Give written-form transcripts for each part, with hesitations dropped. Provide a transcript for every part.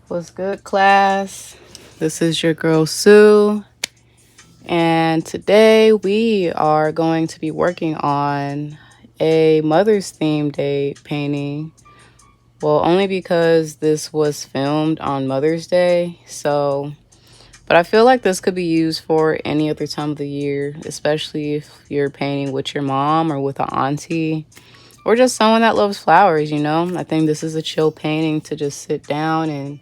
What's good, class? This is your girl Sue, and today we are going to be working on a Mother's Theme Day painting. Well, only because this was filmed on Mother's Day, but I feel like this could be used for any other time of the year, especially if you're painting with your mom or with an auntie or just someone that loves flowers, you know? I think this is a chill painting to just sit down and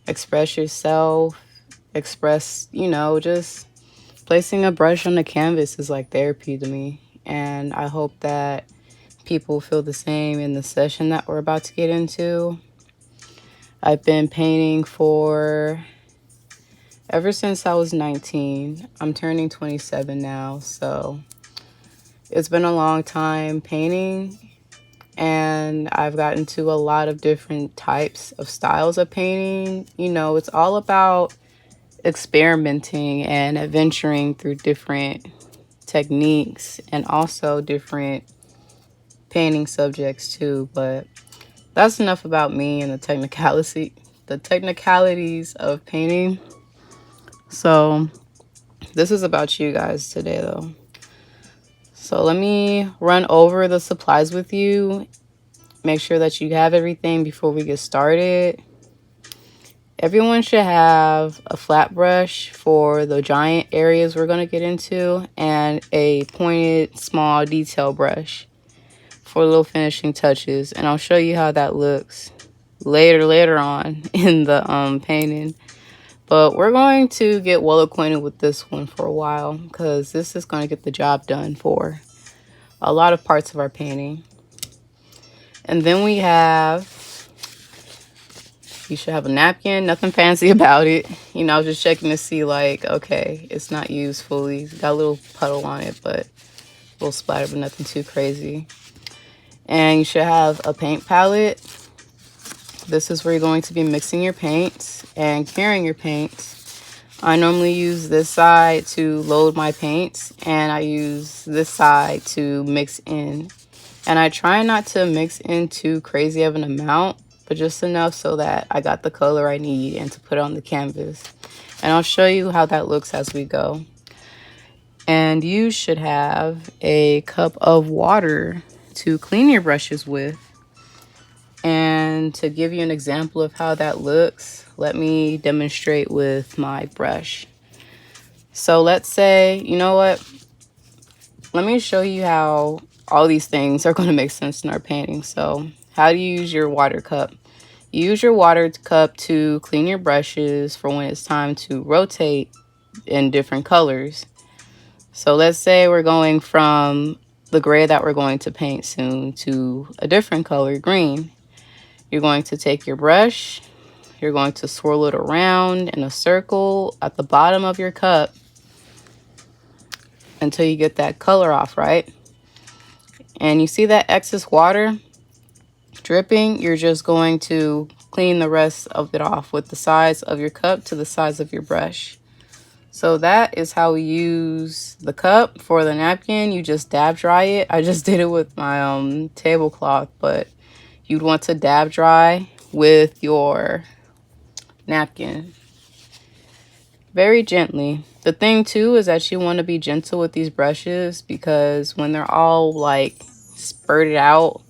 express yourself, just placing a brush on the canvas is like therapy to me. And I hope that people feel the same in the session that we're about to get into. I've been painting for ever since I was 19. I'm turning 27 now, so it's been a long time painting, and I've gotten to a lot of different types of styles of painting. You know, it's all about experimenting and adventuring through different techniques and also different painting subjects too. But that's enough about me and the technicalities of painting. So this is about you guys today though. So let me run over the supplies with you. Make sure that you have everything before we get started. Everyone should have a flat brush for the giant areas we're going to get into and a pointed small detail brush for little finishing touches. And I'll show you how that looks later on in the painting. But we're going to get well acquainted with this one for a while because this is going to get the job done for a lot of parts of our painting. And then you should have a napkin, nothing fancy about it. You know, I was just checking to see like, okay, it's not used fully. It's got a little puddle on it, but a little splatter, but nothing too crazy. And you should have a paint palette. This is where you're going to be mixing your paints and curing your paints. I normally use this side to load my paints, and I use this side to mix in. And I try not to mix in too crazy of an amount, but just enough so that I got the color I need and to put on the canvas. And I'll show you how that looks as we go. And you should have a cup of water to clean your brushes with. And to give you an example of how that looks, let me demonstrate with my brush. So let's say, you know what? Let me show you how all these things are going to make sense in our painting. So how do you use your water cup? You use your water cup to clean your brushes for when it's time to rotate in different colors. So let's say we're going from the gray that we're going to paint soon to a different color, green. You're going to take your brush, you're going to swirl it around in a circle at the bottom of your cup until you get that color off, right? And you see that excess water dripping? You're just going to clean the rest of it off with the size of your cup to the size of your brush. So that is how we use the cup. For the napkin, you just dab dry it. I just did it with my tablecloth, but you'd want to dab dry with your napkin very gently. The thing too is that you want to be gentle with these brushes because when they're all like spurted out,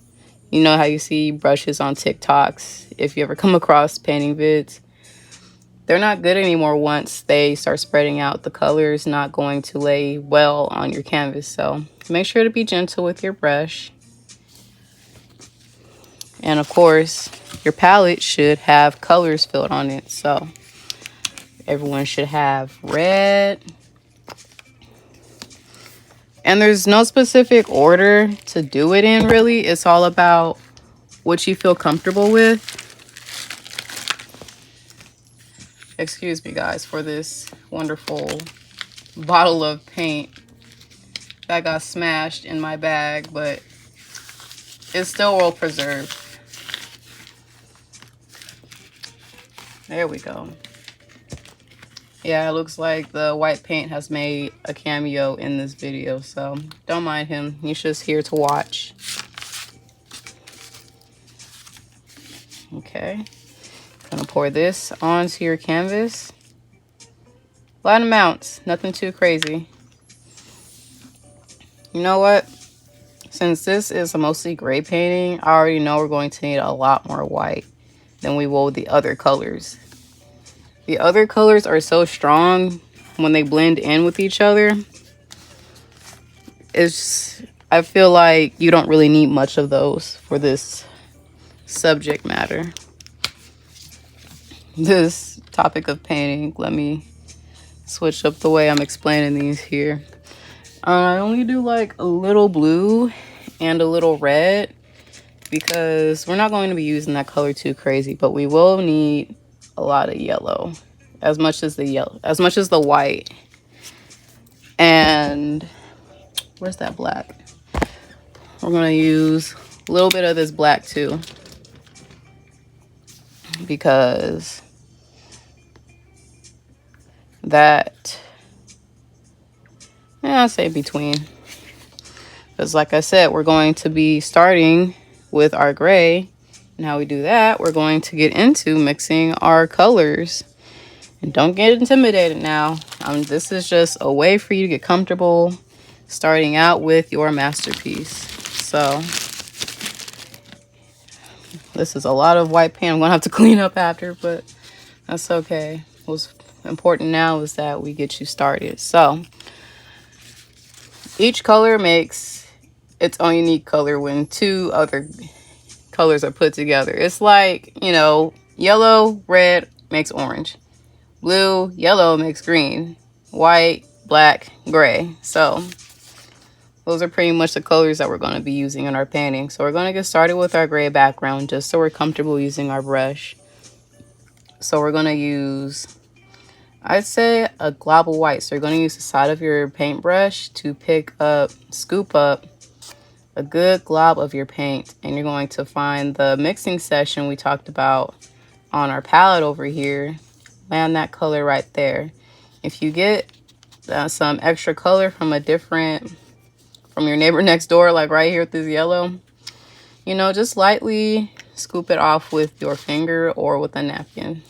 you know how you see brushes on TikToks, if you ever come across painting vids, they're not good anymore once they start spreading out. The color is not going to lay well on your canvas. So make sure to be gentle with your brush. And of course, your palette should have colors filled on it. So everyone should have red. And there's no specific order to do it in, really. It's all about what you feel comfortable with. Excuse me, guys, for this wonderful bottle of paint that got smashed in my bag, but it's still well preserved. There we go. Yeah, it looks like the white paint has made a cameo in this video, so don't mind him. He's just here to watch. Okay. Gonna pour pour this onto your canvas. Light amounts, nothing too crazy. You know what? Since this is a mostly gray painting, I already know we're going to need a lot more white than we will with the other colors. The other colors are so strong when they blend in with each other. I feel like you don't really need much of those for this subject matter. This topic of painting, let me switch up the way I'm explaining these here. I only do like a little blue and a little red because we're not going to be using that color too crazy, but we will need a lot of yellow, as much as the white. And where's that black? We're going to use a little bit of this black too, because that, I'll say between. Because like I said, we're going to be starting with our gray. And how we do that, we're going to get into mixing our colors. And don't get intimidated now. This is just a way for you to get comfortable starting out with your masterpiece. So this is a lot of white paint I'm going to have to clean up after, but that's okay. What's important now is that we get you started. So each color makes its own unique color when two other colors are put together. It's like, you know, yellow, red makes orange. Blue, yellow makes green. White, black, gray. So those are pretty much the colors that we're going to be using in our painting. So we're going to get started with our gray background just so we're comfortable using our brush. So we're going to use, I'd say, a glob of white. So you're going to use the side of your paintbrush to scoop up a good glob of your paint. And you're going to find the mixing session we talked about on our palette over here. Land that color right there. If you get some extra color from your neighbor next door, like right here with this yellow, you know, just lightly scoop it off with your finger or with a napkin.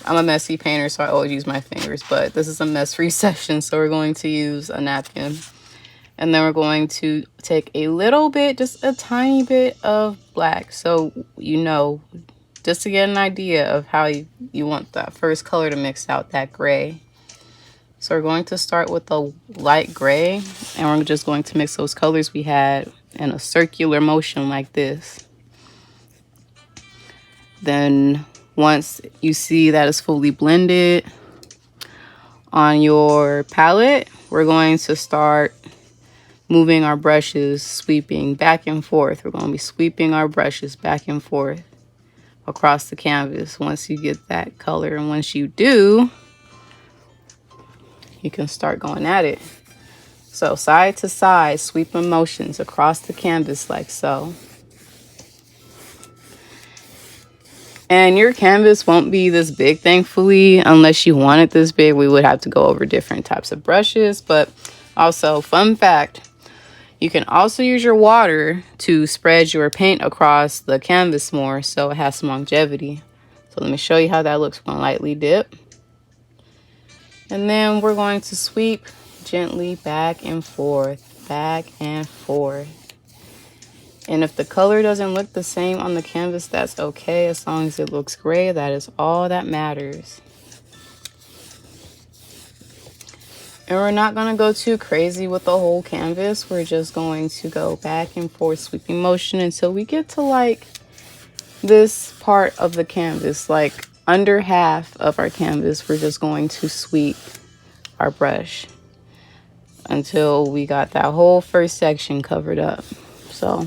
I'm a messy painter, so I always use my fingers, but this is a mess-free session, so we're going to use a napkin. And then we're going to take a little bit, just a tiny bit of black. So, you know, just to get an idea of how you want that first color to mix out, that gray. So we're going to start with the light gray, and we're just going to mix those colors we had in a circular motion like this. Then once you see that it's fully blended on your palette, we're going to start moving our brushes, sweeping back and forth. We're going to be sweeping our brushes back and forth across the canvas once you get that color. And once you do, you can start going at it. So side to side, sweeping motions across the canvas like so. And your canvas won't be this big, thankfully. Unless you want it this big, we would have to go over different types of brushes. But also, fun fact, you can also use your water to spread your paint across the canvas more so it has some longevity. So let me show you how that looks. We're going to lightly dip. And then we're going to sweep gently back and forth, back and forth. And if the color doesn't look the same on the canvas, that's okay. As long as it looks gray, that is all that matters. And we're not going to go too crazy with the whole canvas. We're just going to go back and forth sweeping motion until we get to like this part of the canvas, like under half of our canvas. We're just going to sweep our brush until we got that whole first section covered up. So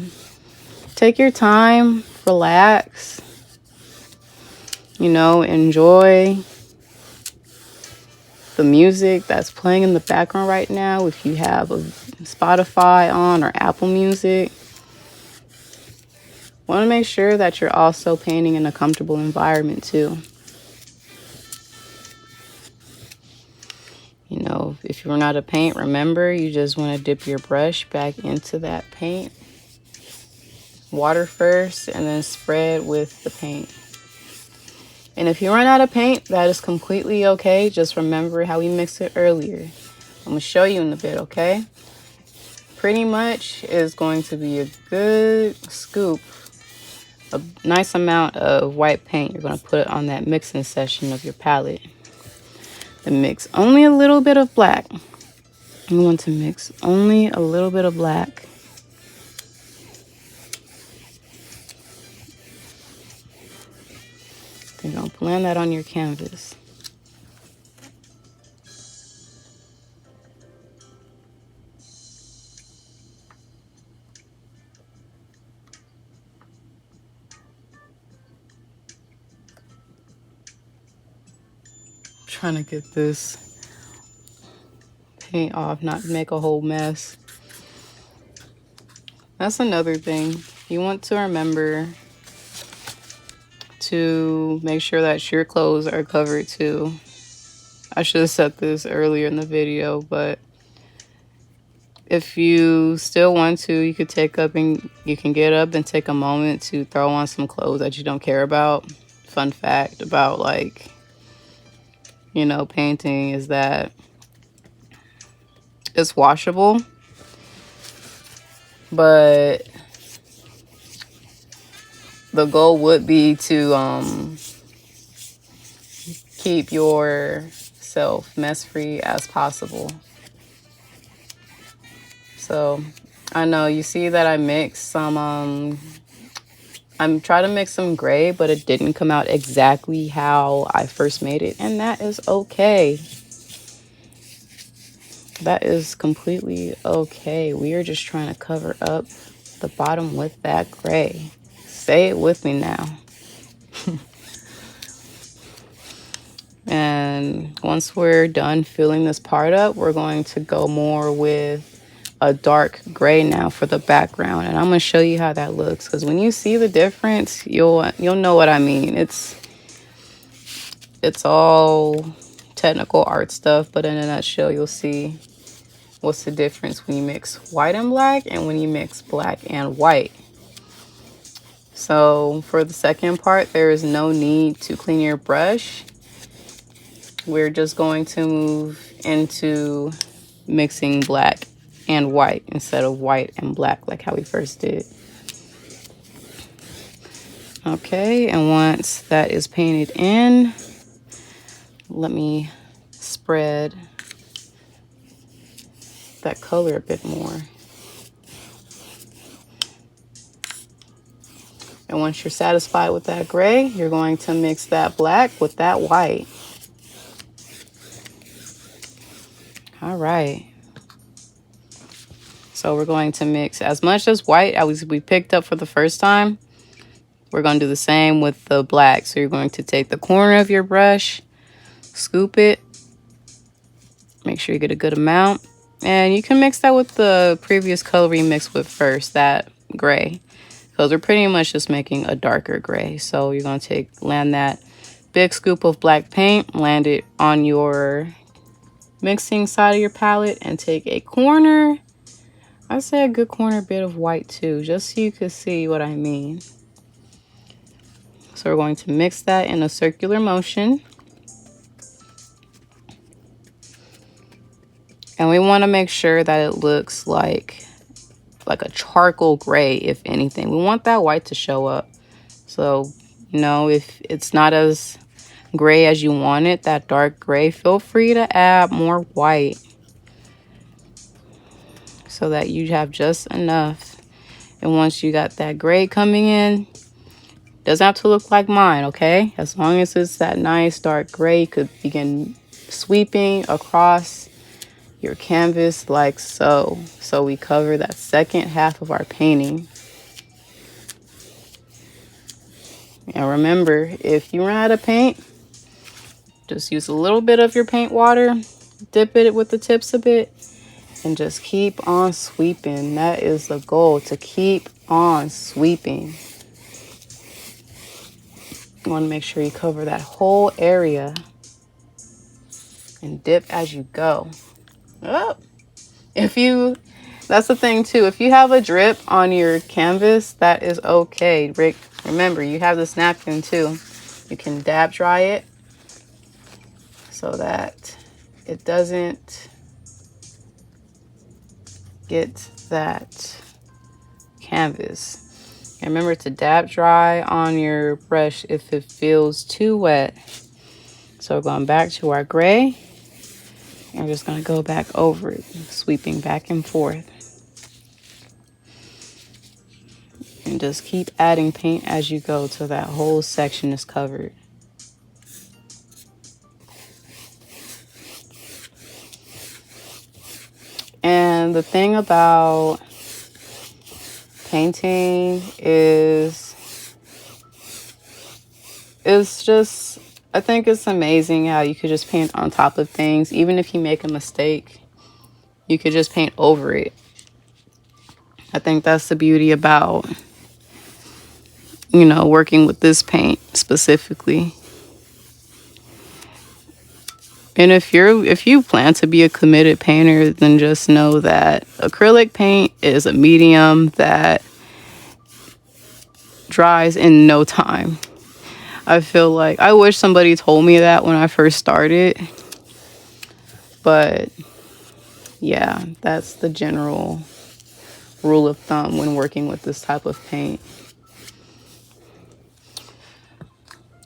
take your time, relax, you know, enjoy the music that's playing in the background right now. If you have a Spotify on or Apple Music, want to make sure that you're also painting in a comfortable environment too. You know, if you run out of paint, remember, you just want to dip your brush back into that paint. Water first and then spread with the paint. And if you run out of paint, that is completely okay. Just remember how we mixed it earlier. I'm gonna show you in a bit, okay? Pretty much is going to be a good scoop, a nice amount of white paint. You're gonna put it on that mixing section of your palette. And mix only a little bit of black. You want to mix only a little bit of black. Then you're gonna blend that on your canvas. Trying to get this paint off, not make a whole mess. That's another thing. You want to remember to make sure that your clothes are covered too. I should have said this earlier in the video, but if you still want to, you could you can get up and take a moment to throw on some clothes that you don't care about. Fun fact about, like, you know, painting is that it's washable, but the goal would be to keep yourself mess free as possible. So I know you see that I mixed some I'm trying to mix some gray, but it didn't come out exactly how I first made it, and that is okay. That is completely okay. We are just trying to cover up the bottom with that gray. Say it with me now. And once we're done filling this part up, we're going to go more with a dark gray now for the background. And I'm going to show you how that looks, because when you see the difference, you'll know what I mean. It's all technical art stuff, but in a nutshell, you'll see what's the difference when you mix white and black and when you mix black and white. So for the second part, there is no need to clean your brush. We're just going to move into mixing black and white instead of white and black like how we first did. Okay, and once that is painted in, let me spread that color a bit more. And once you're satisfied with that gray, you're going to mix that black with that white. All right. So we're going to mix as much as white as we picked up for the first time. We're going to do the same with the black. So you're going to take the corner of your brush, scoop it, make sure you get a good amount. And you can mix that with the previous color we mixed with first, that gray. Because we're pretty much just making a darker gray. So you're going to land that big scoop of black paint, land it on your mixing side of your palette, and take a corner, I'd say a good corner bit of white too, just so you can see what I mean. So we're going to mix that in a circular motion. And we want to make sure that it looks like a charcoal gray, if anything. We want that white to show up. So, you know, if it's not as gray as you want it, that dark gray, feel free to add more white so that you have just enough. And once you got that gray coming in, doesn't have to look like mine, okay? As long as it's that nice dark gray, you could begin sweeping across your canvas like so. So we cover that second half of our painting. And remember, if you run out of paint, just use a little bit of your paint water, dip it with the tips a bit, and just keep on sweeping. That is the goal, to keep on sweeping. You want to make sure you cover that whole area and dip as you go. Oh, that's the thing too. If you have a drip on your canvas, that is okay. Rick, remember, you have this napkin too. You can dab dry it so that it doesn't get that canvas. And remember to dab dry on your brush if it feels too wet. So going back to our gray, I'm just going to go back over it, sweeping back and forth. And just keep adding paint as you go till that whole section is covered. And the thing about painting is it's just, I think it's amazing how you could just paint on top of things. Even if you make a mistake, you could just paint over it. I think that's the beauty about, you know, working with this paint specifically. And if you plan to be a committed painter, then just know that acrylic paint is a medium that dries in no time. I feel like I wish somebody told me that when I first started. But yeah, that's the general rule of thumb when working with this type of paint.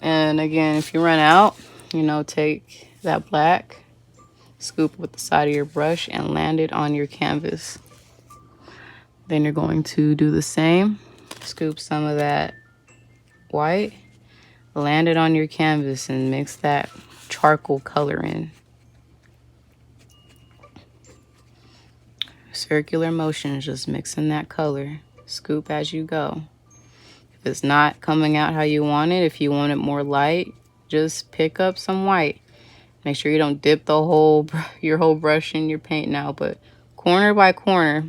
And again, if you run out, you know, take that black, scoop with the side of your brush and land it on your canvas. Then you're going to do the same. Scoop some of that white, land it on your canvas and mix that charcoal color in. Circular motions, just mixing that color. Scoop as you go. If it's not coming out how you want it, if you want it more light, just pick up some white. Make sure you don't dip your whole brush in your paint now, but corner by corner,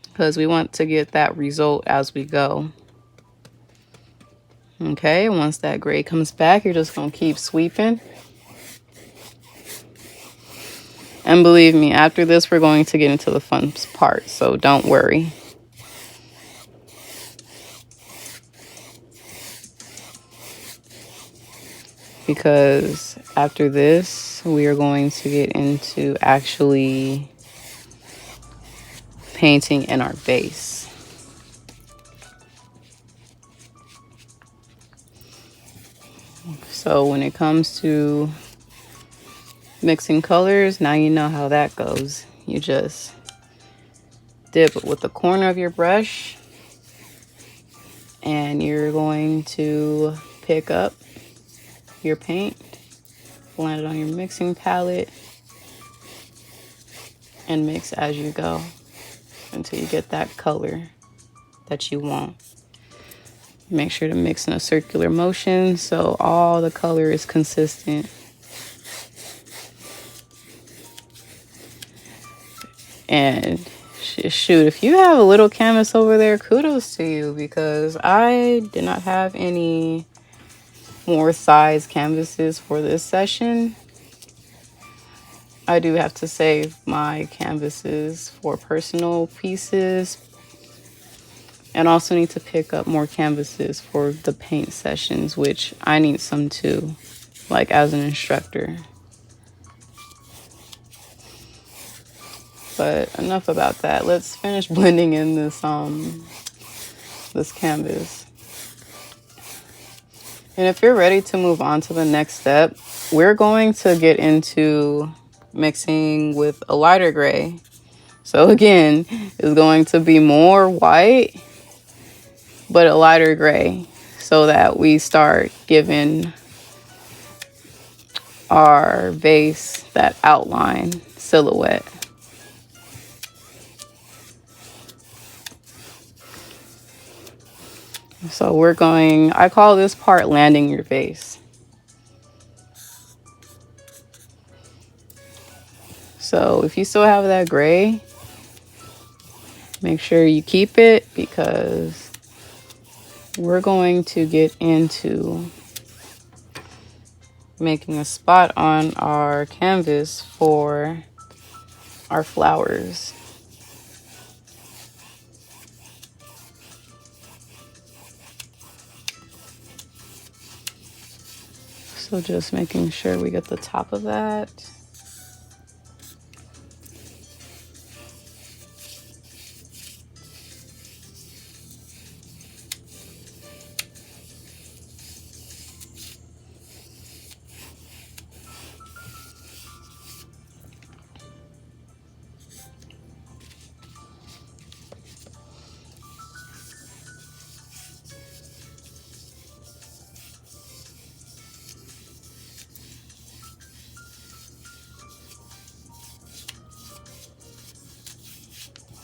because we want to get that result as we go. Okay, once that gray comes back, you're just going to keep sweeping. And believe me, after this, we're going to get into the fun part, so don't worry. Because after this, we are going to get into actually painting in our base. So when it comes to mixing colors, now you know how that goes. You just dip it with the corner of your brush and you're going to pick up your paint, land it on your mixing palette, and mix as you go until you get that color that you want. Make sure to mix in a circular motion so all the color is consistent. And shoot, if you have a little canvas over there, kudos to you, because I did not have any more size canvases for this session. I do have to save my canvases for personal pieces, and also need to pick up more canvases for the paint sessions, which I need some too, like as an instructor. But enough about that. Let's finish blending in this canvas. And if you're ready to move on to the next step, we're going to get into mixing with a lighter gray. So again, it's going to be more white, but a lighter gray, so that we start giving our base that outline silhouette. So I call this part landing your base. So if you still have that gray, make sure you keep it, because we're going to get into making a spot on our canvas for our flowers. So just making sure we get the top of that.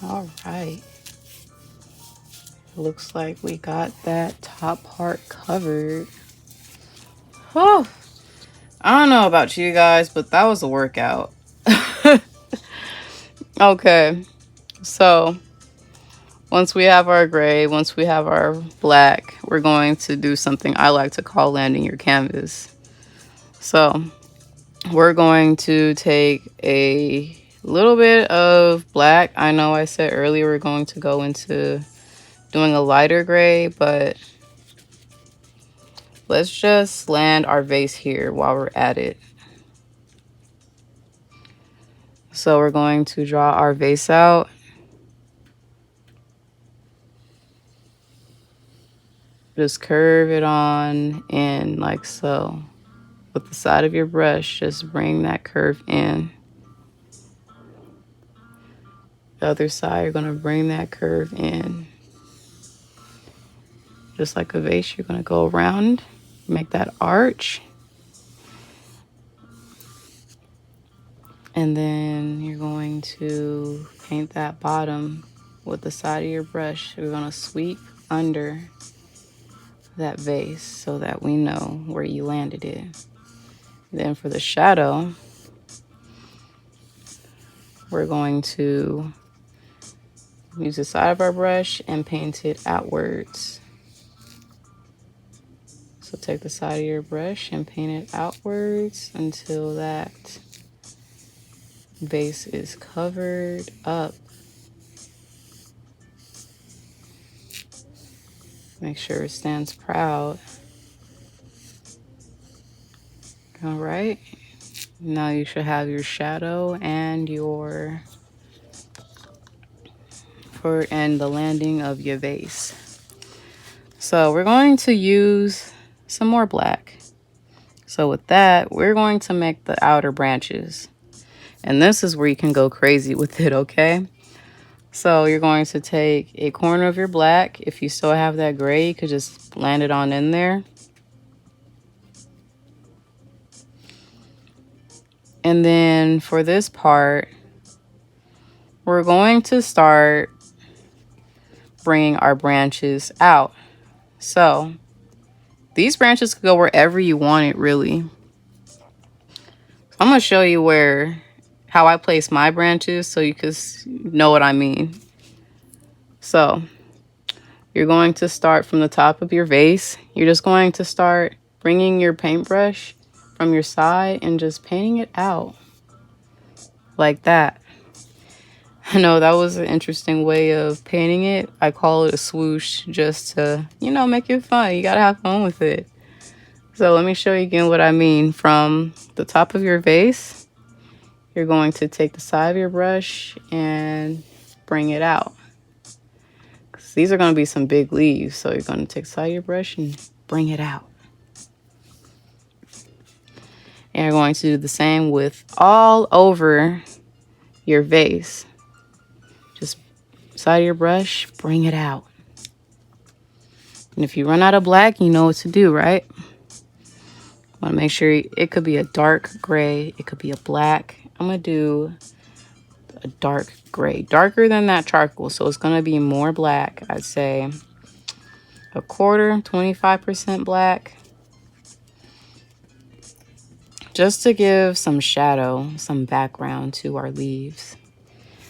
All right. Looks like we got that top part covered. Oh, I don't know about you guys, but that was a workout. Okay, so once we have our gray, once we have our black, we're going to do something I like to call landing your canvas. So we're going to take a little bit of black. I know I said earlier we're going to go into doing a lighter gray, but let's just land our vase here while we're at it. So we're going to draw our vase out. Just curve it on in like so. With the side of your brush, just bring that curve in. The other side, you're gonna bring that curve in. Just like a vase, you're gonna go around, make that arch. And then you're going to paint that bottom with the side of your brush. We're gonna sweep under that vase so that we know where you landed it. Then for the shadow, we're going to use the side of our brush and paint it outwards. So take the side of your brush and paint it outwards until that vase is covered up. Make sure it stands proud. All right. Now you should have your shadow and your and the landing of your vase. So we're going to use some more black. So with that, we're going to make the outer branches. And this is where you can go crazy with it, okay? So you're going to take a corner of your black. If you still have that gray, you could just land it on in there. And then for this part, we're going to start bringing our branches out. So these branches could go wherever you want it, really. I'm going to show you how I place my branches so you can know what I mean. So you're going to start from the top of your vase. You're just going to start bringing your paintbrush from your side and just painting it out like that. I know that was an interesting way of painting it. I call it a swoosh just to, make it fun. You gotta have fun with it. So let me show you again what I mean. From the top of your vase, you're going to take the side of your brush and bring it out. 'Cause these are going to be some big leaves. So you're going to take the side of your brush and bring it out. And you're going to do the same with all over your vase. Just side of your brush, bring it out. And if you run out of black, you know what to do, right? Want to make sure it could be a dark gray. It could be a black. I'm going to do a dark gray, darker than that charcoal. So it's going to be more black. I'd say a quarter, 25% black. Just to give some shadow, some background to our leaves.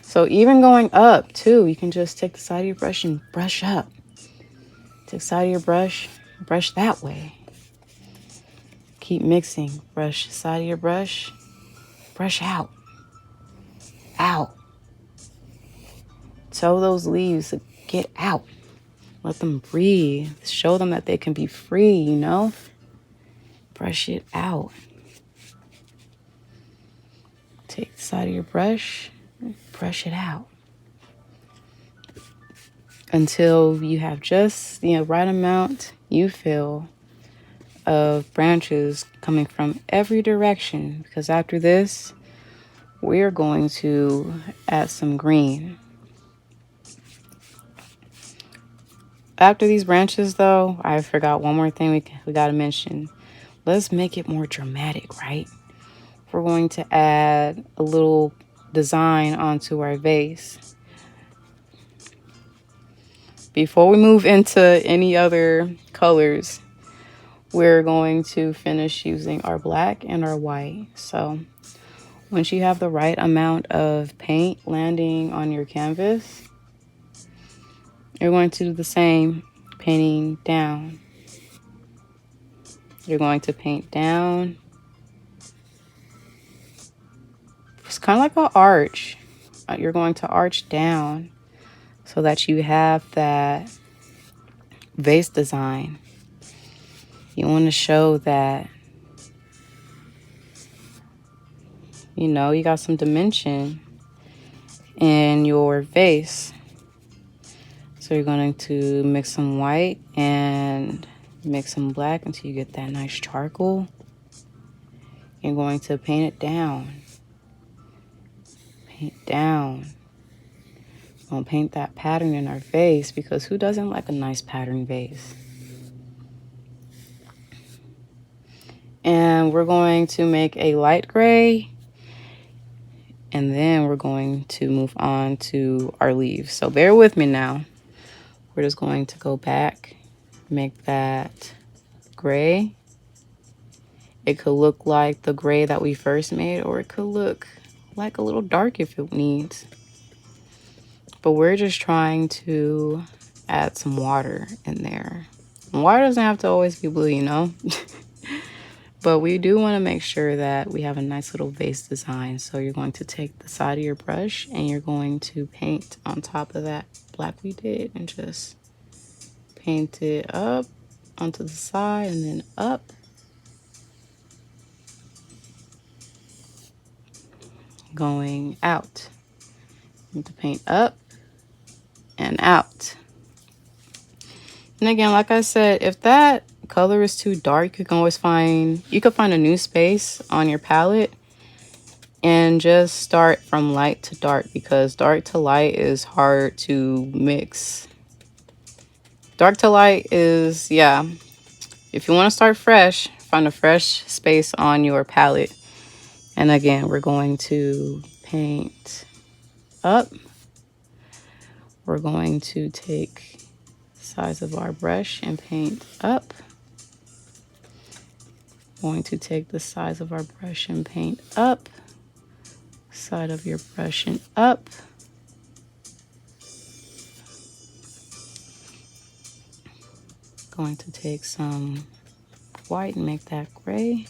So even going up too, you can just take the side of your brush and brush up. Take the side of your brush that way. Keep mixing. Brush side of your brush out. Out. Tell those leaves to get out. Let them breathe. Show them that they can be free, brush it out. Take the side of your brush, brush it out until you have just the right amount you feel of branches coming from every direction. Because after this, we're going to add some green. After these branches, though, I forgot one more thing we got to mention. Let's make it more dramatic, right? We're going to add a little design onto our vase. Before we move into any other colors, we're going to finish using our black and our white. So once you have the right amount of paint landing on your canvas, you're going to do the same, painting down. You're going to paint down. It's kind of like an arch. You're going to arch down so that you have that vase design. You want to show that, you know, you got some dimension in your vase. So you're going to mix some white and mix some black until you get that nice charcoal. You're going to paint it down. Paint down. We're going to paint that pattern in our vase because who doesn't like a nice pattern vase? And we're going to make a light gray. And then we're going to move on to our leaves. So bear with me now. We're just going to go back, make that gray. It could look like the gray that we first made, or it could look like a little dark if it needs. But we're just trying to add some water in there. And water doesn't have to always be blue, you know? But we do want to make sure that we have a nice little vase design. So you're going to take the side of your brush and you're going to paint on top of that black we did and just paint it up onto the side and then up. Going out. You need to paint up and out. And again, like I said, if that color is too dark, you can find a new space on your palette and just start from light to dark, because dark to light is hard to mix. Dark to light is, yeah. If you want to start fresh, find a fresh space on your palette. And again, we're going to paint up. We're going to take the size of our brush and paint up. Going to take the size of our brush and paint up. Side of your brush and up. Going to take some white and make that gray.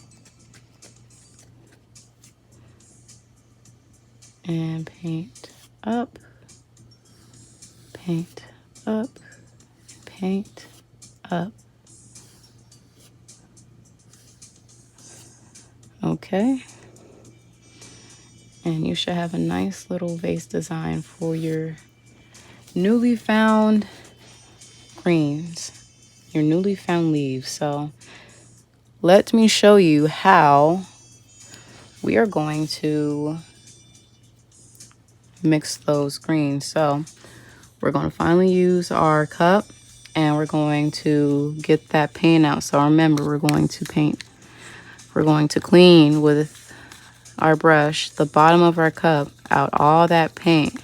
And paint up. Paint up. Paint up. Okay. And you should have a nice little vase design for your newly found greens, your newly found leaves. So let me show you how we are going to mix those greens. So we're going to finally use our cup and we're going to get that paint out. So remember, we're going to clean with our brush the bottom of our cup out all that paint.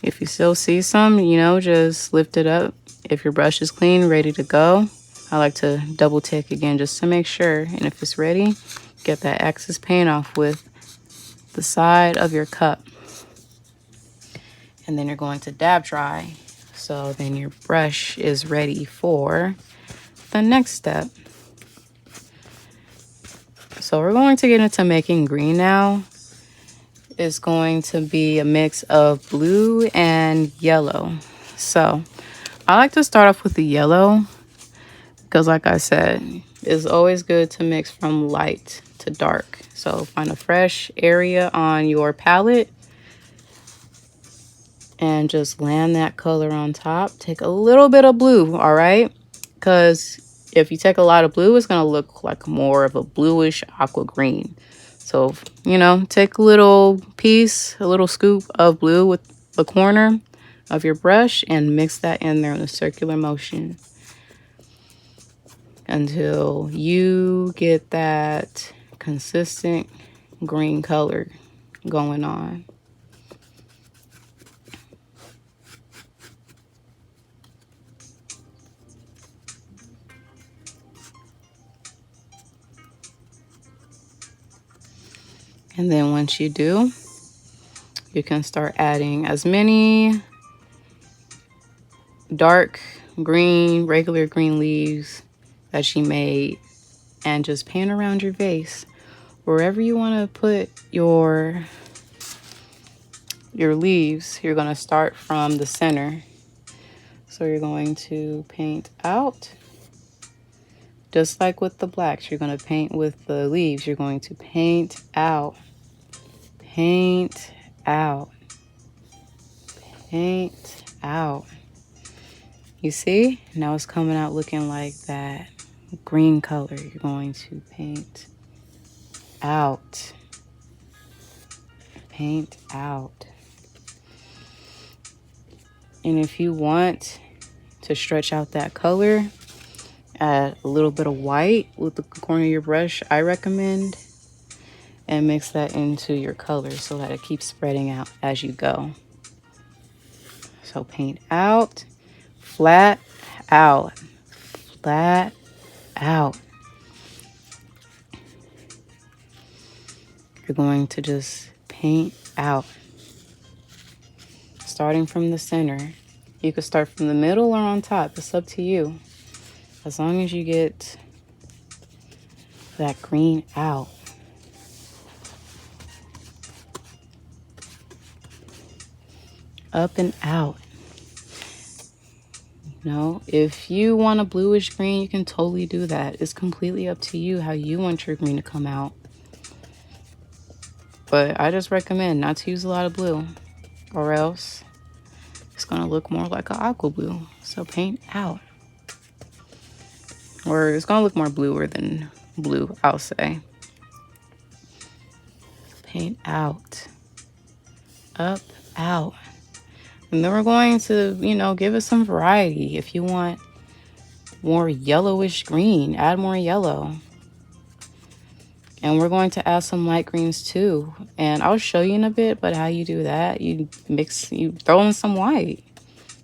If you still see some, you know, just lift it up. If your brush is clean, ready to go, I like to double take again just to make sure. And if it's ready, get that excess paint off with the side of your cup. And then you're going to dab dry. So then your brush is ready for the next step. So we're going to get into making green now. It's going to be a mix of blue and yellow. So I like to start off with the yellow because, like I said, it's always good to mix from light to dark. So find a fresh area on your palette and just land that color on top. Take a little bit of blue, all right? Because if you take a lot of blue, it's going to look like more of a bluish aqua green. So, you know, take a little piece, a little scoop of blue with the corner of your brush and mix that in there in a circular motion until you get that consistent green color going on. And then once you do, you can start adding as many dark green, regular green leaves that you made and just paint around your vase. Wherever you want to put your leaves, you're going to start from the center. So you're going to paint out. Just like with the blacks, you're going to paint with the leaves. You're going to paint out, paint out, paint out. You see? Now it's coming out looking like that green color. You're going to paint out, paint out. And if you want to stretch out that color, add a little bit of white with the corner of your brush, I recommend, and mix that into your color so that it keeps spreading out as you go. So paint out, flat out, flat out. You're going to just paint out, starting from the center. You could start from the middle or on top. It's up to you. As long as you get that green out. Up and out. You know, if you want a bluish green, you can totally do that. It's completely up to you how you want your green to come out. But I just recommend not to use a lot of blue, or else it's going to look more like an aqua blue. So paint out. Or it's going to look more bluer than blue, I'll say. Paint out. Up, out. And then we're going to, you know, give it some variety. If you want more yellowish green, add more yellow. And we're going to add some light greens too. And I'll show you in a bit, but how you do that, you throw in some white,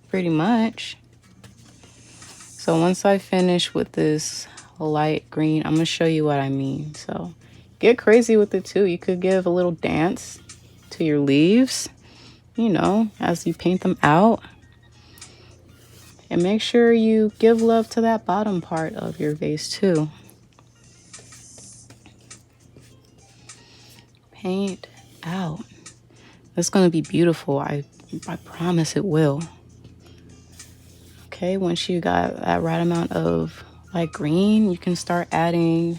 pretty much. So once I finish with this light green, I'm going to show you what I mean. So get crazy with it too. You could give a little dance to your leaves, you know, as you paint them out. And make sure you give love to that bottom part of your vase too. Paint out. It's going to be beautiful. I promise it will. Okay, once you got that right amount of light green, you can start adding.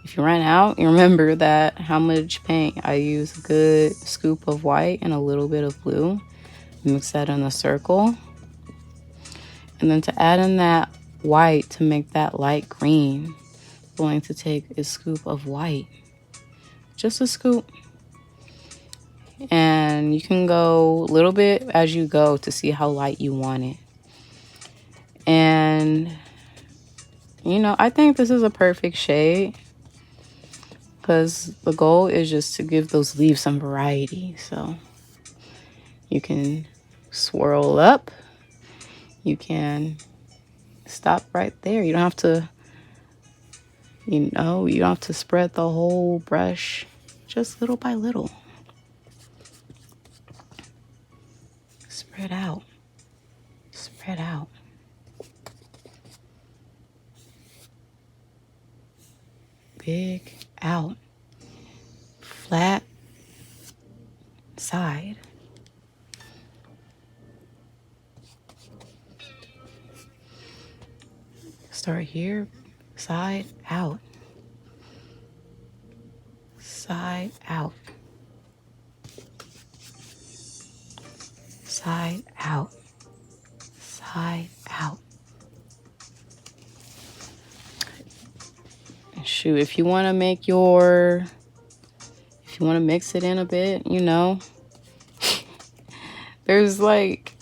If you run out, you remember that how much paint. I use a good scoop of white and a little bit of blue. Mix that in a circle. And then to add in that white to make that light green, I'm going to take a scoop of white. Just a scoop. And you can go a little bit as you go to see how light you want it. And, you know, I think this is a perfect shade because the goal is just to give those leaves some variety. So you can swirl up. You can stop right there. You don't have to, you don't have to spread the whole brush, just little by little. Spread out. Spread out. Big out. Flat side. Start here, side out, side out, side out, side out. Shoot, if you want to make your, if you want to mix it in a bit, you know, there's like,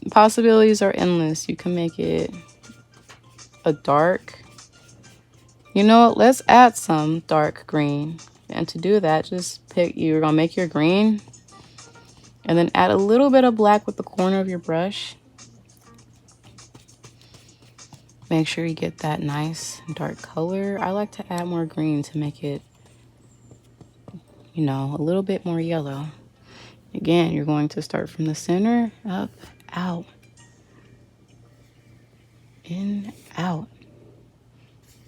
possibilities are endless. You can make it a dark, you know what, let's add some dark green. And to do that, just pick, you're gonna make your green and then add a little bit of black with the corner of your brush. Make sure you get that nice dark color. I like to add more green to make it, you know, a little bit more yellow. Again, you're going to start from the center, up, out, in, out,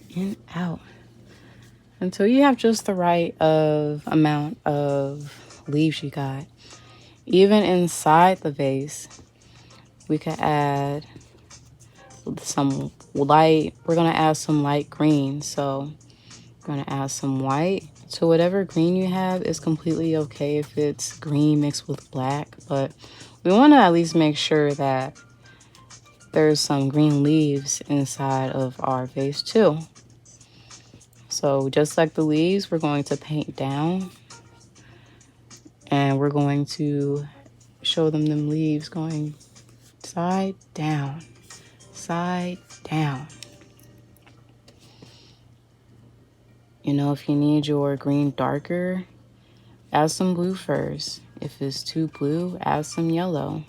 in, out, until you have just the right amount of leaves you got. Even inside the vase, we could add some light, we're gonna add some light green. So we're gonna add some white. So whatever green you have is completely okay if it's green mixed with black, but we wanna at least make sure that there's some green leaves inside of our vase too. So just like the leaves, we're going to paint down and we're going to show them leaves going side down, side down. You know, if you need your green darker, add some blue first. If it's too blue, add some yellow.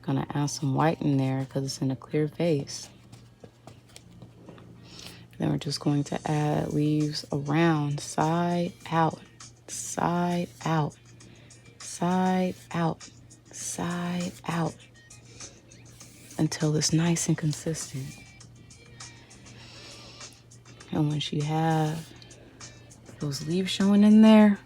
Gonna add some white in there because it's in a clear vase. Then we're just going to add leaves around, side out, side out, side out, side out, until it's nice and consistent. And once you have those leaves showing in there,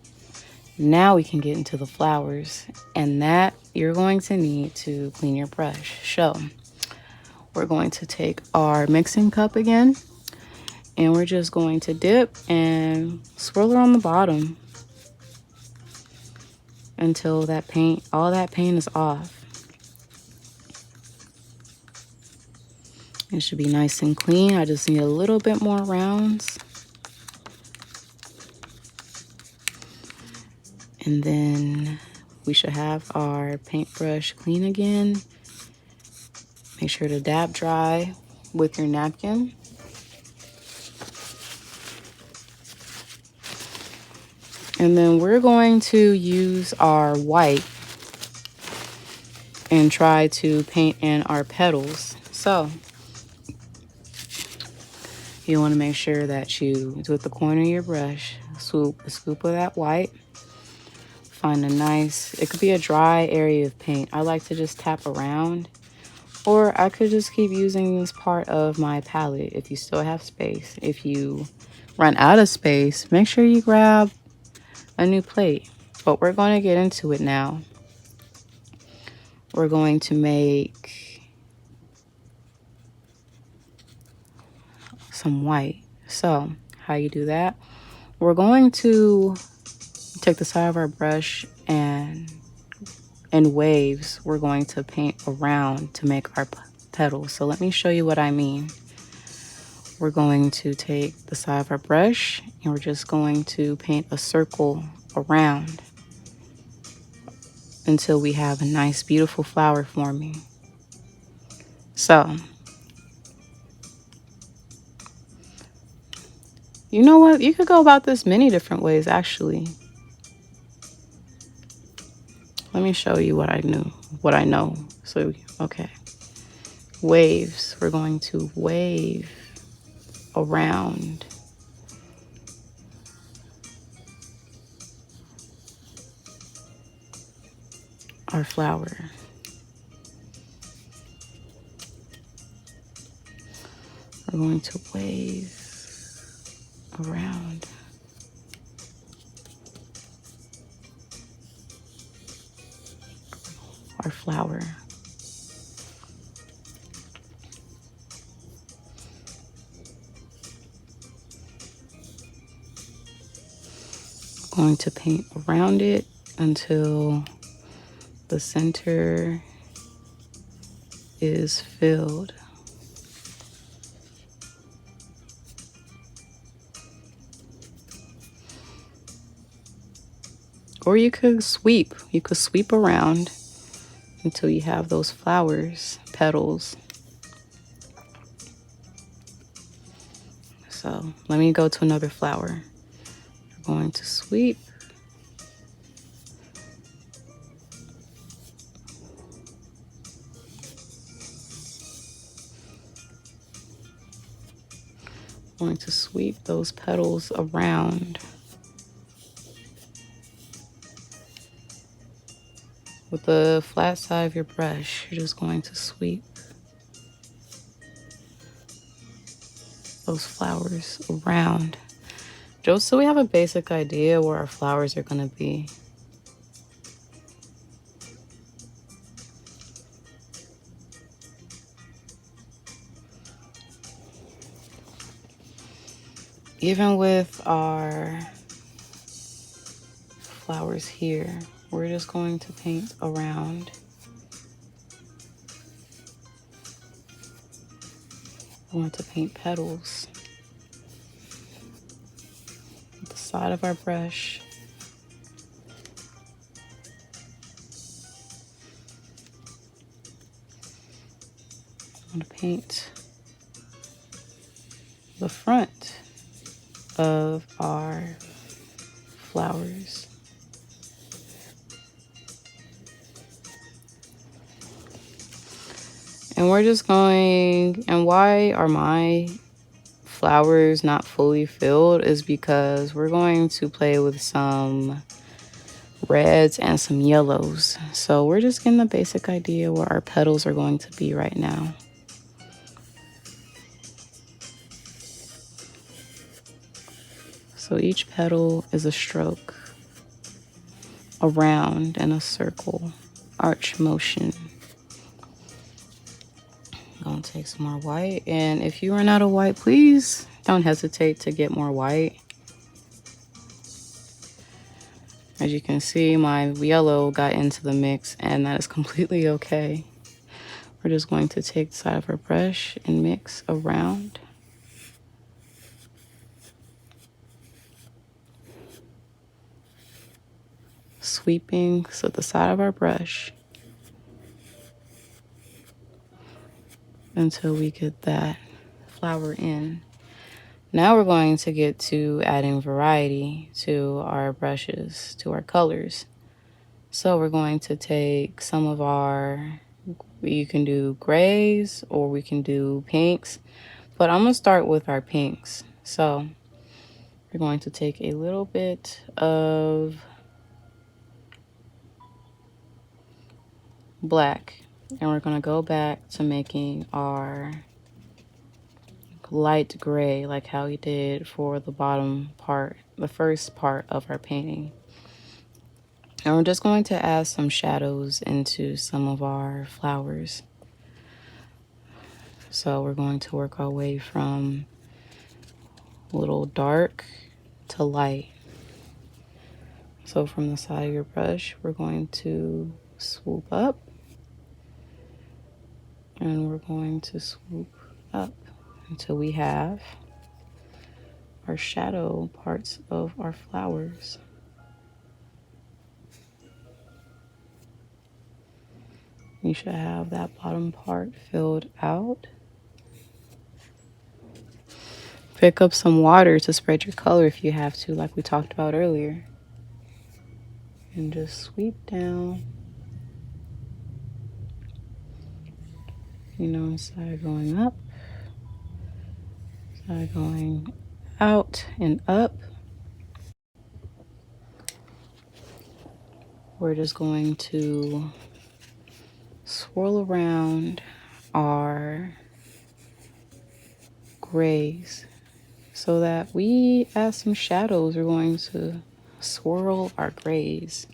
now we can get into the flowers, and that you're going to need to clean your brush. So we're going to take our mixing cup again, and we're just going to dip and swirl it on the bottom until that paint, all that paint is off. It should be nice and clean. I just need a little bit more rounds. And then we should have our paintbrush clean again. Make sure to dab dry with your napkin. And then we're going to use our white and try to paint in our petals. So you want to make sure that you, with the corner of your brush, swoop a scoop of that white. Find a nice, it could be a dry area of paint. I like to just tap around, or I could just keep using this part of my palette if you still have space. If you run out of space, make sure you grab a new plate. But we're going to get into it now. We're going to make some white. So how you do that, we're going to take the side of our brush and in waves we're going to paint around to make our petals. So let me show you what I mean. We're going to take the side of our brush and we're just going to paint a circle around until we have a nice beautiful flower forming. So you know what, you could go about this many different ways actually. Let me show you what I know. So okay, waves, we're going to wave around our flower. We're going to wave around our flower. Going to paint around it until the center is filled. Or you could sweep. You could sweep around until you have those flowers, petals. So let me go to another flower. We're going to sweep. Going to sweep those petals around with the flat side of your brush. You're just going to sweep those flowers around, just so we have a basic idea where our flowers are going to be. Even with our flowers here, we're just going to paint around. I want to paint petals with the side of our brush. I want to paint the front of our flowers. And we're just going, and why are my flowers not fully filled is because we're going to play with some reds and some yellows. So we're just getting a basic idea where our petals are going to be right now. So each petal is a stroke around in a circle, arch motion. I'm gonna take some more white, and if you run out of white, please don't hesitate to get more white. As you can see, my yellow got into the mix, and that is completely okay. We're just going to take the side of our brush and mix around. Sweeping so the side of our brush until we get that flower in. Now we're going to get to adding variety to our brushes, to our colors. So we're going to take some of our, you can do grays or we can do pinks, but I'm gonna start with our pinks. So we're going to take a little bit of black and we're gonna go back to making our light gray, like how we did for the bottom part, the first part of our painting. And we're just going to add some shadows into some of our flowers. So we're going to work our way from a little dark to light. So from the side of your brush, we're going to swoop up and we're going to swoop up until we have our shadow parts of our flowers. You should have that bottom part filled out. Pick up some water to spread your color if you have to, like we talked about earlier. And just sweep down. You know, side going up, side going out and up. We're just going to swirl around our grays so that we add some shadows. We're going to swirl our grays.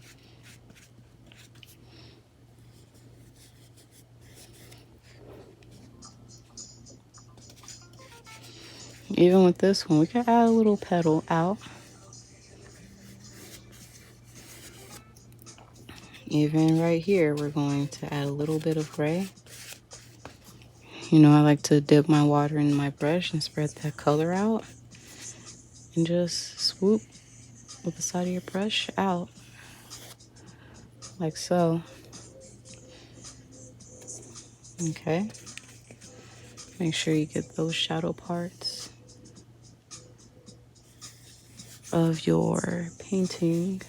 Even with this one, we can add a little petal out. Even right here, we're going to add a little bit of gray. You know, I like to dip my water in my brush and spread that color out. And just swoop with the side of your brush out. Like so. Okay. Make sure you get those shadow parts of your painting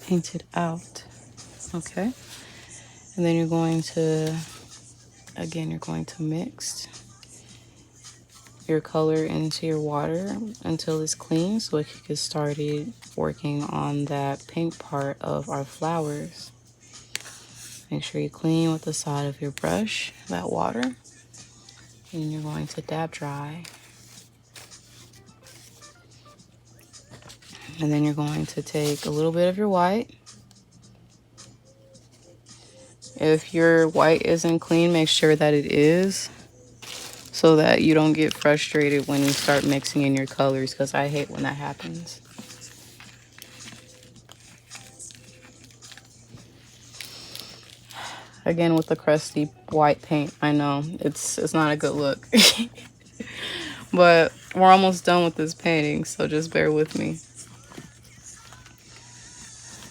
painted out. Okay. And then you're going to, again, you're going to mix your color into your water until it's clean so we can get started working on that pink part of our flowers. Make sure you clean with the side of your brush, that water, and you're going to dab dry. And then you're going to take a little bit of your white. If your white isn't clean, make sure that it is, so that you don't get frustrated when you start mixing in your colors, because I hate when that happens. Again, with the crusty white paint, I know it's not a good look. But we're almost done with this painting, so just bear with me.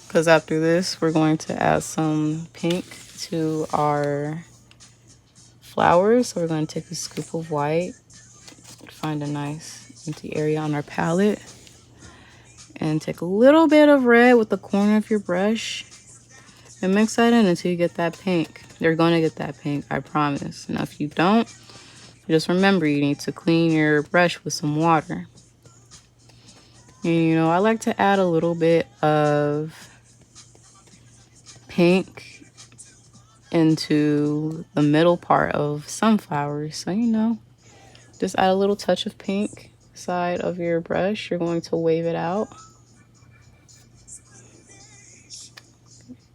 Because after this, we're going to add some pink to our flowers. So we're going to take a scoop of white, find a nice empty area on our palette, and take a little bit of red with the corner of your brush and mix that in until you get that pink. You're going to get that pink, I promise. Now, if you don't, just remember you need to clean your brush with some water. And, you know, I like to add a little bit of pink into the middle part of sunflowers. So, you know, just add a little touch of pink side of your brush. You're going to wave it out.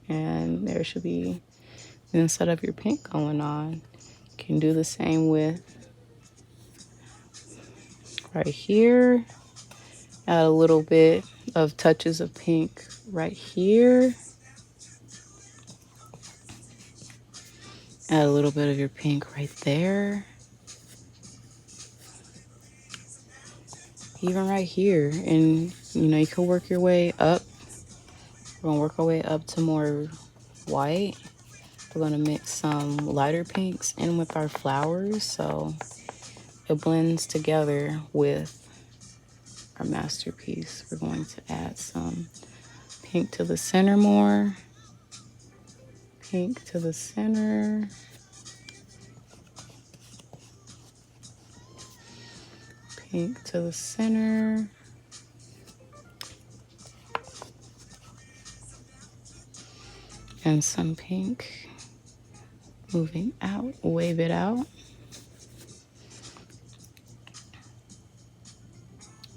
And there should be the inside of your pink going on. You can do the same with right here. Add a little bit of touches of pink right here. Add a little bit of your pink right there. Even right here. And, you know, you can work your way up. We're going to work our way up to more white. We're going to mix some lighter pinks in with our flowers so it blends together with our masterpiece. We're going to add some pink to the center more. Pink to the center. Pink to the center. And some pink moving out, wave it out.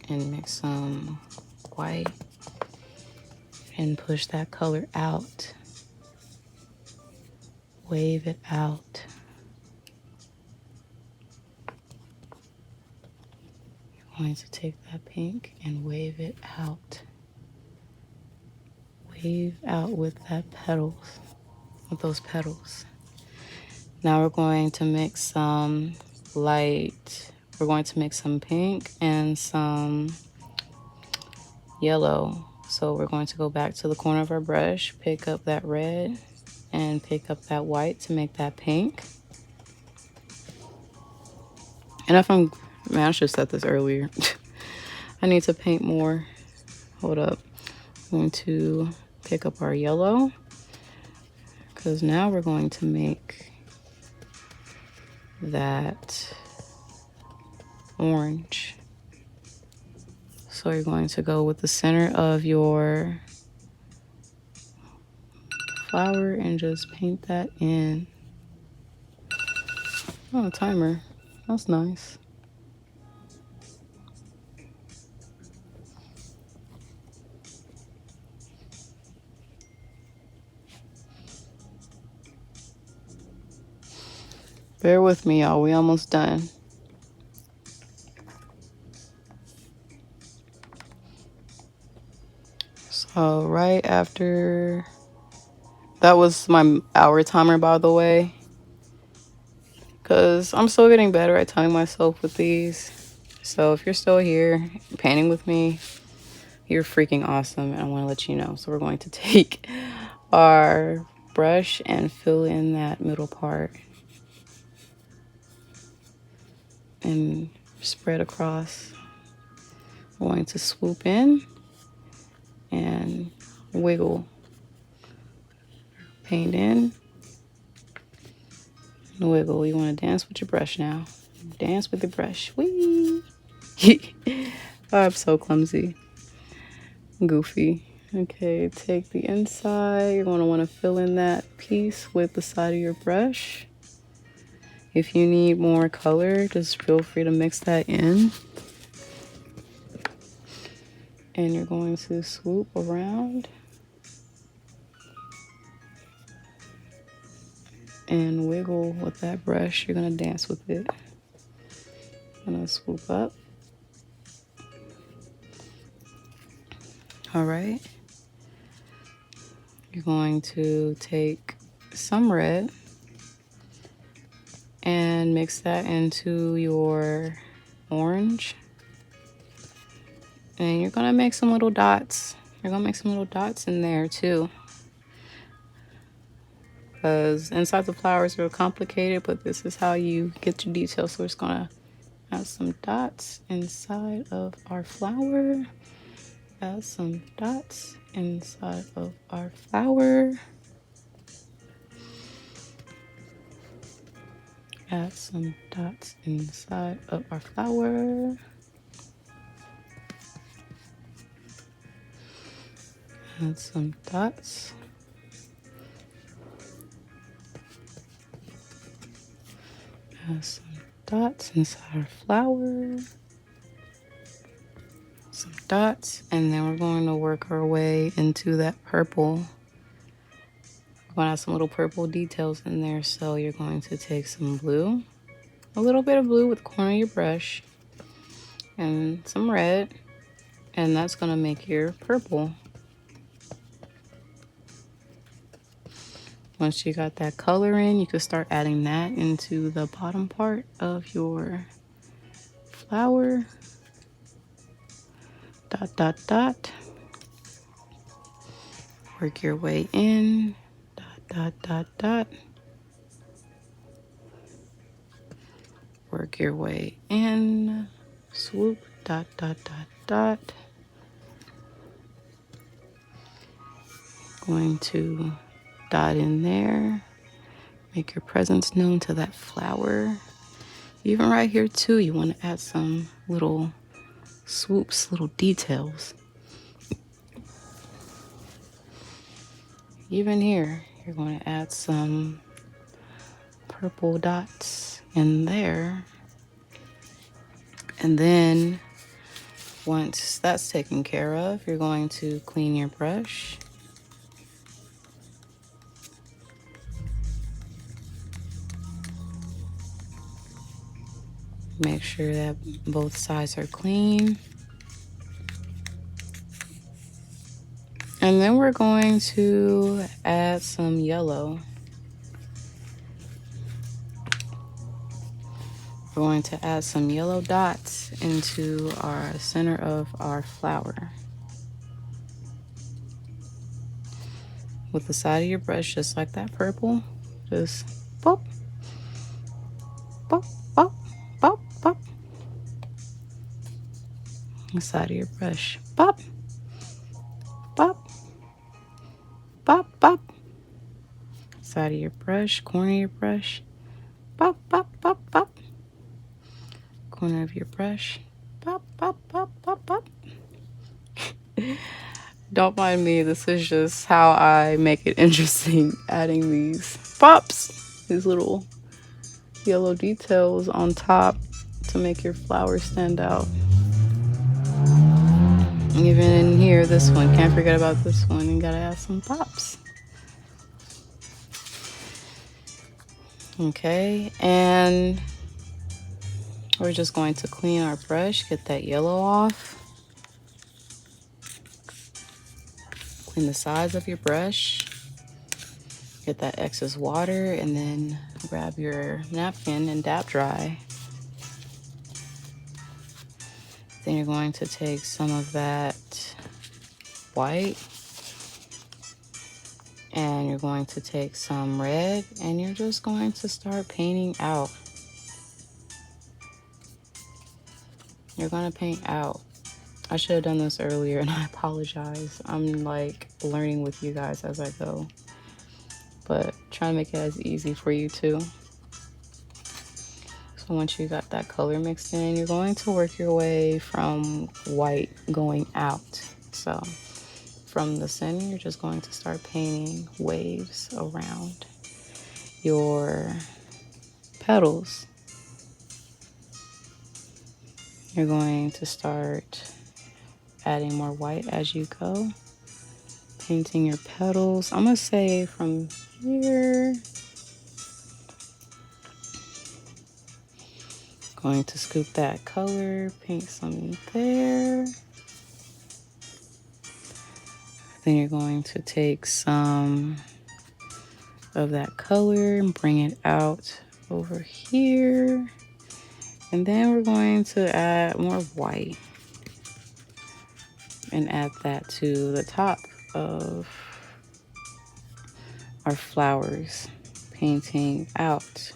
And mix some white and push that color out. Wave it out. You're going to take that pink and wave it out. Wave out with that petals, with those petals. Now we're going to mix some light. We're going to mix some pink and some yellow. So we're going to go back to the corner of our brush, pick up that red, and pick up that white to make that pink. And if man, I should have said this earlier. I need to paint more. Hold up. I'm going to pick up our yellow, because now we're going to make that orange. So you're going to go with the center of your flower and just paint that in. Oh, a timer. That's nice. Bear with me, y'all. We almost done. So Right after that was my hour timer, by the way, because I'm still getting better at timing myself with these. So if you're still here painting with me, you're freaking awesome, and I want to let you know. So we're going to take our brush and fill in that middle part and spread across. We're going to swoop in and wiggle, paint in, and wiggle. You want to dance with your brush now. Dance with the brush. Whee! I'm so clumsy. Goofy. Okay, take the inside. You're going to want to fill in that piece with the side of your brush. If you need more color, just feel free to mix that in. And you're going to swoop around and wiggle with that brush. You're going to dance with it. I'm going to swoop up. All right. You're going to take some red and mix that into your orange. And you're going to make some little dots. You're going to make some little dots in there too. Because inside the flowers are complicated, but this is how you get your details. So we're just going to add some dots inside of our flower. Add some dots inside of our flower. Add some dots inside of our flower. Add some dots. Add some dots inside our flower. Some dots, and then we're going to work our way into that purple. We're going to have some little purple details in there, so you're going to take some blue, a little bit of blue with the corner of your brush, and some red, and that's going to make your purple. Once you got that color in, you can start adding that into the bottom part of your flower. Dot, dot, dot. Work your way in. Dot, dot, dot, dot. Work your way in. Swoop. Dot, dot, dot, dot. Going to dot in there. Make your presence known to that flower. Even right here too, you want to add some little swoops, little details. Even here, you're going to add some purple dots in there. And then once that's taken care of, you're going to clean your brush. Make sure that both sides are clean. And then we're going to add some yellow. We're going to add some yellow dots into our center of our flower. With the side of your brush, just like that purple, just pop, pop, pop, pop, pop. The side of your brush, pop, pop, pop, pop. Side of your brush, corner of your brush, pop, pop, pop, pop. Corner of your brush, pop, pop, pop, pop, pop. Don't mind me, this is just how I make it interesting, adding these pops, these little yellow details on top to make your flower stand out. Even in here, this one, can't forget about this one. You gotta add some pops. Okay, and we're just going to clean our brush, get that yellow off. in the sides of your brush. Get that excess water, and then grab your napkin and dab dry. Then you're going to take some of that white, and you're going to take some red, and you're just going to start painting out. You're going to paint out. I should have done this earlier, and I apologize. I'm like learning with you guys as I go, but trying to make it as easy for you too. So once you got that color mixed in, you're going to work your way from white going out. So from the center, you're just going to start painting waves around your petals. You're going to start adding more white as you go, painting your petals. I'm gonna say from here, going to scoop that color, paint some there. Then you're going to take some of that color and bring it out over here. And then we're going to add more white and add that to the top of our flowers, painting out.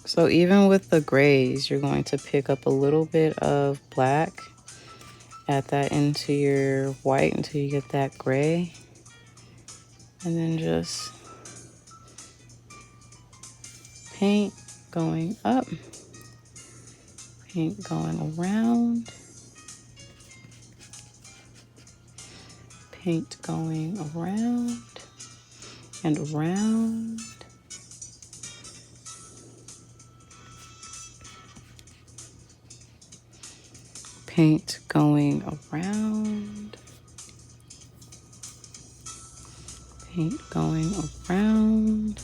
So even with the grays, you're going to pick up a little bit of black, add that into your white until you get that gray, and then just paint going up, paint going around, paint going around and around. Paint going around, paint going around,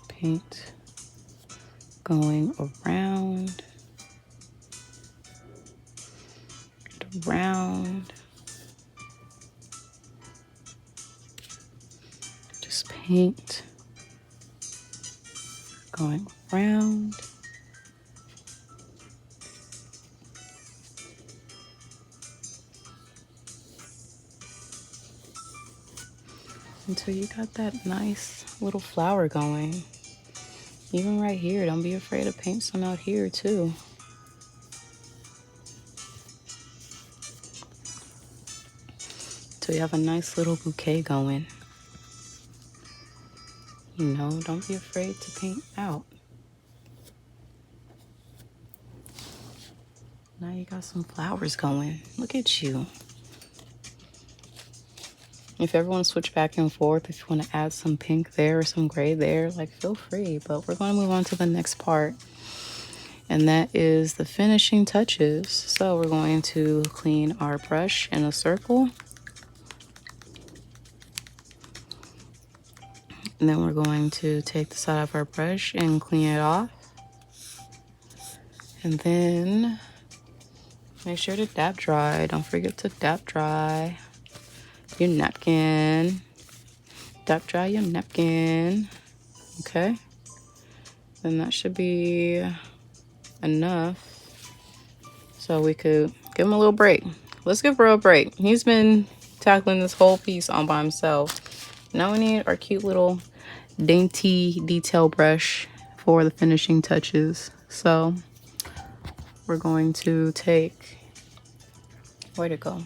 paint going around and around. Just paint going around. Until you got that nice little flower going. Even right here, don't be afraid to paint some out here too. Until you have a nice little bouquet going. You know, don't be afraid to paint out. Now you got some flowers going. Look at you. If you ever want to switch back and forth, if you want to add some pink there or some gray there, like feel free. But we're going to move on to the next part. And that is the finishing touches. So we're going to clean our brush in a circle. And then we're going to take the side of our brush and clean it off. And then make sure to dab dry. Don't forget to dab dry your napkin. Dab dry your napkin. Okay. Then that should be enough. So we could give him a little break. Let's give Bro a break. He's been tackling this whole piece all by himself. Now we need our cute little dainty detail brush for the finishing touches. So we're going to take, where'd it go?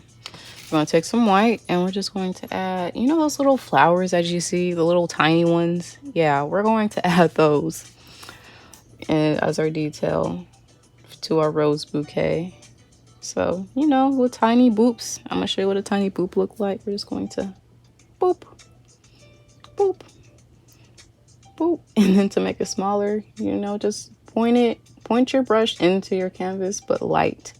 We're going to take some white and we're just going to add, you know those little flowers as you see, the little tiny ones? Yeah, we're going to add those as our detail to our rose bouquet. So, you know, with tiny boops. I'm going to show you what a tiny boop look like. We're just going to boop, boop, boop. And then to make it smaller, you know, just point your brush into your canvas, but light.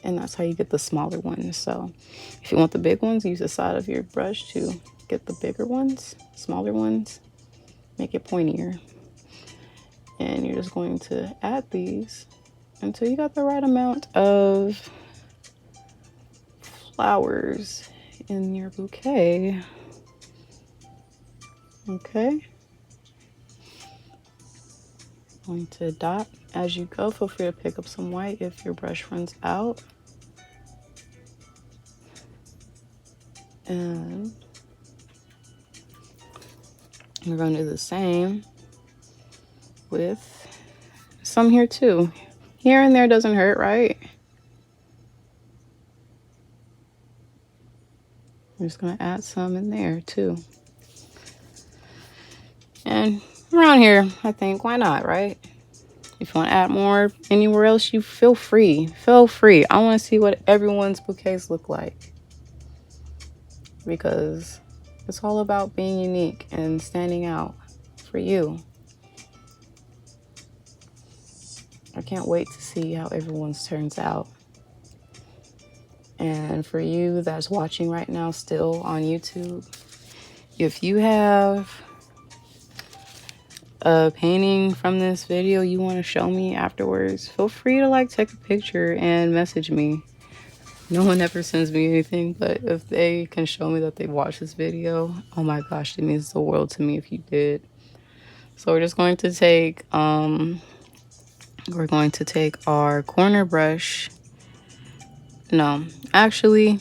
And that's how you get the smaller ones. So if you want the big ones, use the side of your brush to get the bigger ones, smaller ones. make it pointier. And you're just going to add these until you got the right amount of flowers in your bouquet. Okay. Going to dot as you go. Feel free to pick up some white if your brush runs out. And we're going to do the same with some here too. Here and there doesn't hurt, right? I'm just going to add some in there too. And around here, I think, why not, right? If you want to add more anywhere else, you feel free. Feel free. I want to see what everyone's bouquets look like, because it's all about being unique and standing out for you. I can't wait to see how everyone's turns out. And for you that's watching right now still on YouTube, if you have a painting from this video you want to show me afterwards, feel free to like take a picture and message me. No one ever sends me anything, but if they can show me that they watched this video, oh my gosh, it means the world to me if you did. So we're just going to take our corner brush. No, actually,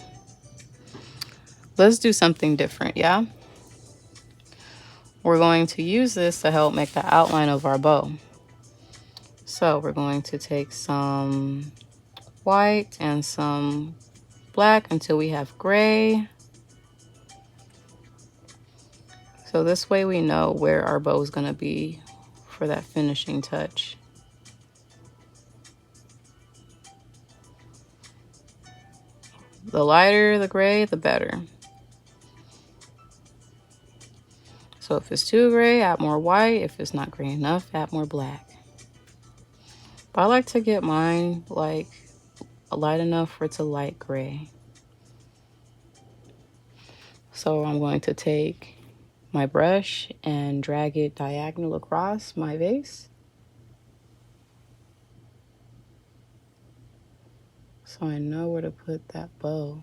let's do something different, yeah? We're going to use this to help make the outline of our bow. So we're going to take some white and some black until we have gray. So this way we know where our bow is going to be for that finishing touch. The lighter the gray, the better. So if it's too gray, add more white. If it's not gray enough, add more black. But I like to get mine like light enough for it to light gray. So I'm going to take my brush and drag it diagonal across my vase. So I know where to put that bow.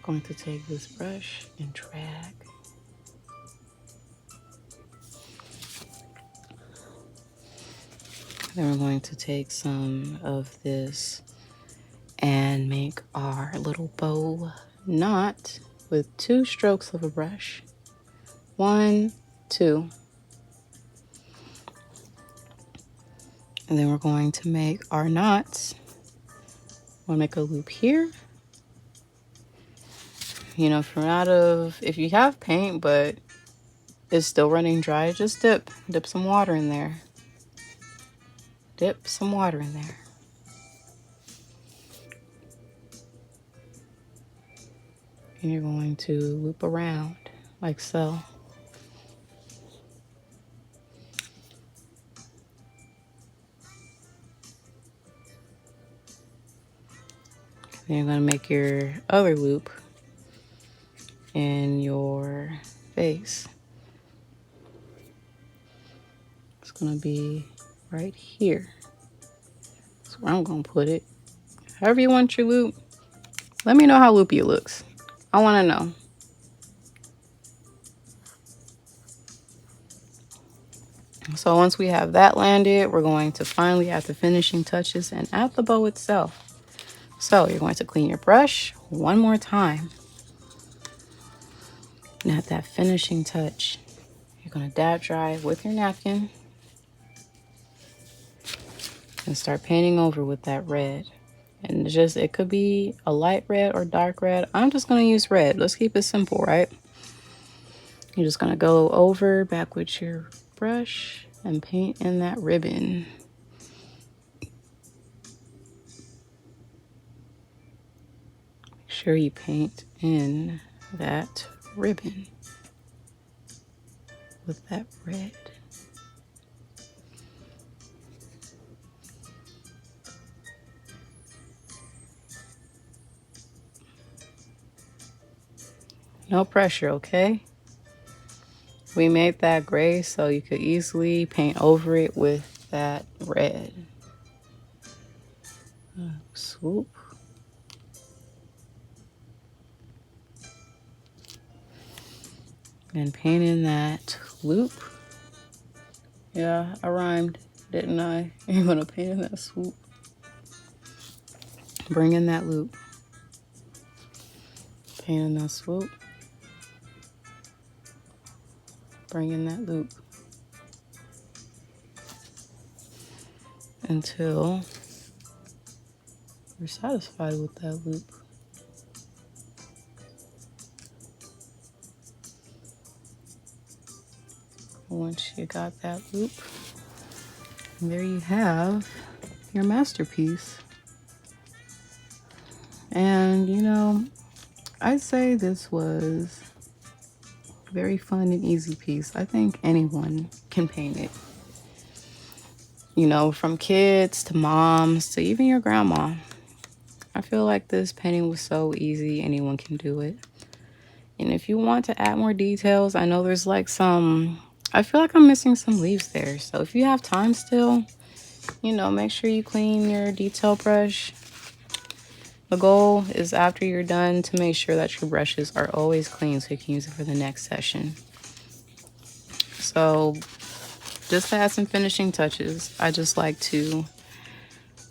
I'm going to take this brush and drag. Then we're going to take some of this and make our little bow knot with 2 strokes of a brush. 1, 2. And then we're going to make our knots. We'll make a loop here. You know, if you have paint, but it's still running dry, just dip some water in there. Dip some water in there. And you're going to loop around like so. Then you're going to make your other loop in your vase. It's going to be right here. That's where I'm going to put it. However you want your loop, let me know how loopy it looks. I want to know. So once we have that landed, we're going to finally add the finishing touches and add the bow itself. So you're going to clean your brush one more time and add that finishing touch. You're going to dab dry with your napkin and start painting over with that red. And it could be a light red or dark red. I'm just going to use red. Let's keep it simple, right? You're just going to go over back with your brush and paint in that ribbon. Make sure you paint in that ribbon with that red. No pressure, okay? We made that gray so you could easily paint over it with that red. Swoop. And paint in that loop. Yeah, I rhymed, didn't I? You're gonna paint in that swoop. Bring in that loop. Paint in that swoop. Bring in that loop. Until you're satisfied with that loop. Once you got that loop, there you have your masterpiece. And you know, I'd say this was a very fun and easy piece. I think anyone can paint it. You know, from kids to moms to even your grandma. I feel like this painting was so easy, anyone can do it. And if you want to add more details, I know there's like I feel like I'm missing some leaves there. So if you have time still, you know, make sure you clean your detail brush. The goal is after you're done to make sure that your brushes are always clean so you can use it for the next session. So just to add some finishing touches, I just like to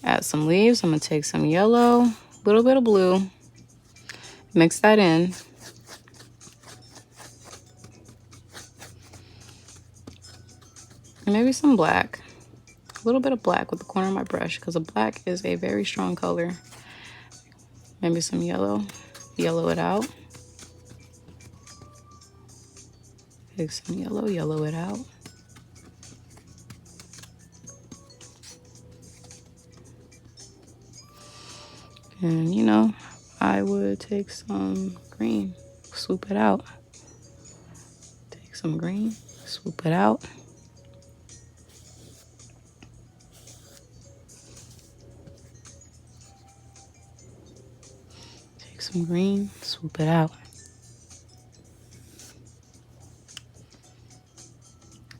add some leaves. I'm gonna take some yellow, a little bit of blue, mix that in. And maybe some black, a little bit of black with the corner of my brush because the black is a very strong color. Maybe some yellow, yellow it out. Take some yellow, yellow it out. And you know, I would take some green, swoop it out. Take some green, swoop it out. Take some green, swoop it out.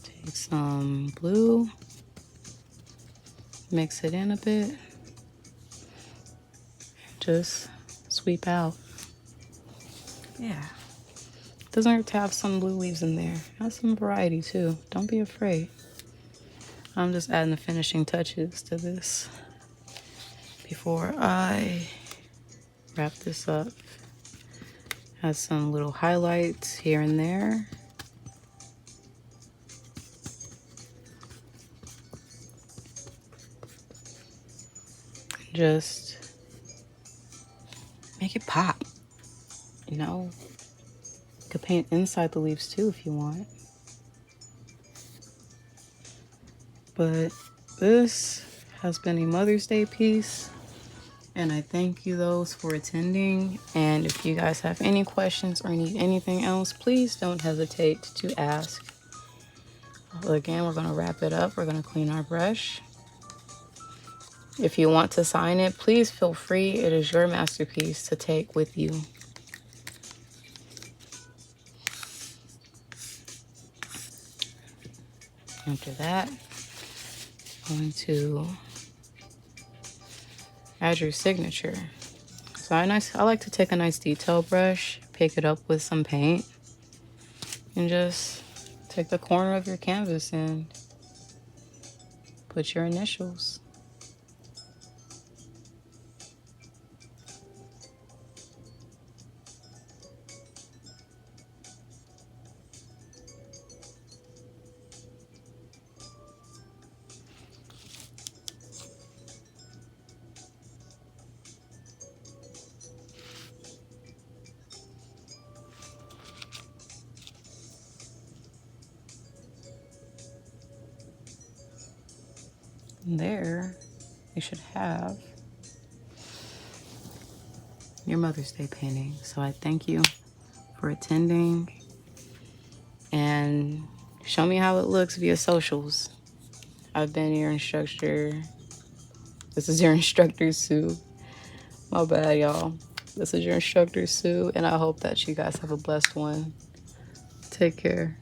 Take some blue, mix it in a bit. Just sweep out. Yeah. Doesn't hurt to have some blue leaves in there. Have some variety too. Don't be afraid. I'm just adding the finishing touches to this before I wrap this up. Add some little highlights here and there. Just make it pop. You know, you could paint inside the leaves too if you want. But this has been a Mother's Day piece, and I thank you those for attending. And if you guys have any questions or need anything else, please don't hesitate to ask. Again, we're going to wrap it up. We're going to clean our brush. If you want to sign it, please feel free. It is your masterpiece to take with you. After that, I'm going to add your signature. So I like to take a nice detail brush, pick it up with some paint, and just take the corner of your canvas and put your initials. And there, you should have your Mother's Day painting. So I thank you for attending, and show me how it looks via socials. I've been your instructor. This is your instructor, Sue. My bad, y'all. This is your instructor, Sue, and I hope that you guys have a blessed one. Take care.